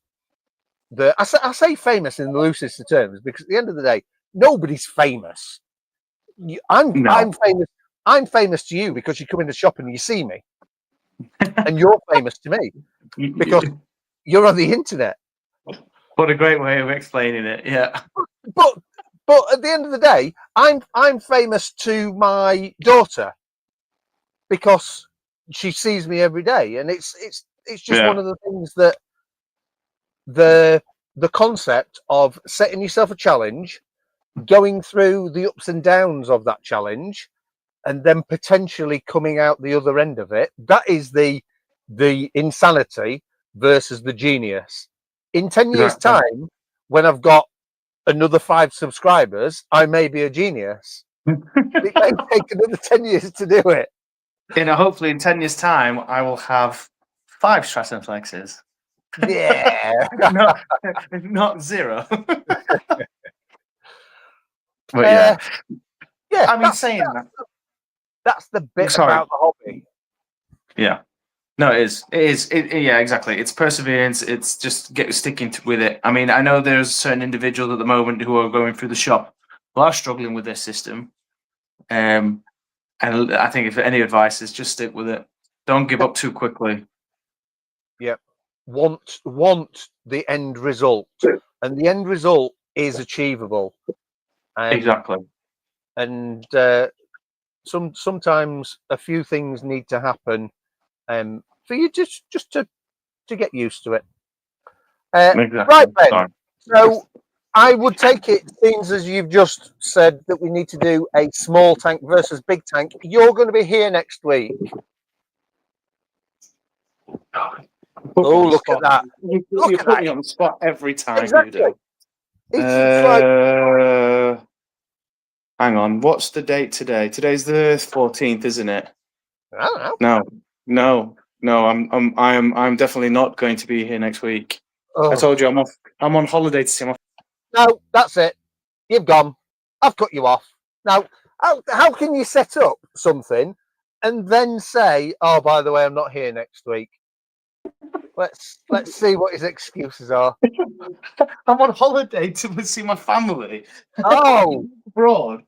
I say famous in the loosest of terms, because at the end of the day, nobody's famous. I'm famous. I'm famous to you because you come in the shop and you see me, and you're famous to me because you're on the internet. What a great way of explaining it. Yeah. But at the end of the day, I'm famous to my daughter because she sees me every day, and it's just one of the things that the concept of setting yourself a challenge, going through the ups and downs of that challenge, and then potentially coming out the other end of it, that is the insanity versus the genius. In 10 years' time, when I've got another 5 subscribers, I may be a genius. It may take another 10 years to do it. Hopefully in 10 years' time, I will have 5 Straton Flexes. Yeah. not 0. But yeah. I mean, saying that's the bit about the hobby. Yeah. No, it is. Yeah, exactly. It's perseverance. It's just sticking with it. I mean, I know there's certain individuals at the moment who are going through the shop who are struggling with this system. And I think if any advice is just stick with it. Don't give up too quickly. Yeah. Want the end result. And the end result is achievable. Exactly. And sometimes a few things need to happen for you just to get used to it. Exactly. Right, Ben. Sorry. So I would take it, seems as you've just said that we need to do a small tank versus big tank. You're going to be here next week. Oh, look at that. You put me on the spot every time. Exactly. You do. It's hang on. What's the date today? Today's the 14th, isn't it? I don't know. No. I'm definitely not going to be here next week. Oh. I told you I'm off. I'm on holiday to see my. No, that's it. You've gone. I've cut you off. Now, how can you set up something and then say, "Oh, by the way, I'm not here next week"? Let's see what his excuses are. I'm on holiday to see my family. Oh, abroad.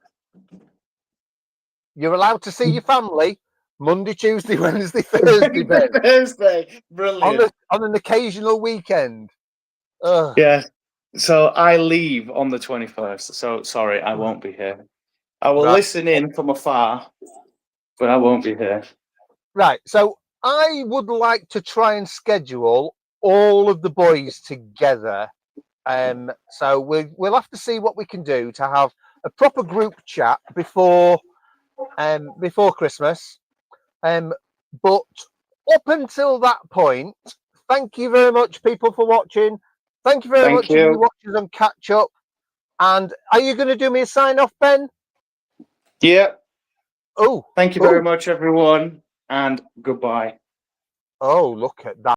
You're allowed to see your family Monday, Tuesday, Wednesday, Thursday, Ben. Thursday, brilliant. On an occasional weekend. Ugh. Yeah. So I leave on the 21st. So sorry, I won't be here. I will listen in from afar, but I won't be here. Right. So I would like to try and schedule all of the boys together. So we'll have to see what we can do to have a proper group chat before Christmas. But up until that point, thank you very much, people, for watching. Thank you very much for you watchers on Catch Up. And are you going to do me a sign off, Ben? Yeah. Oh, Thank you very much, everyone, and goodbye. oh, look at that.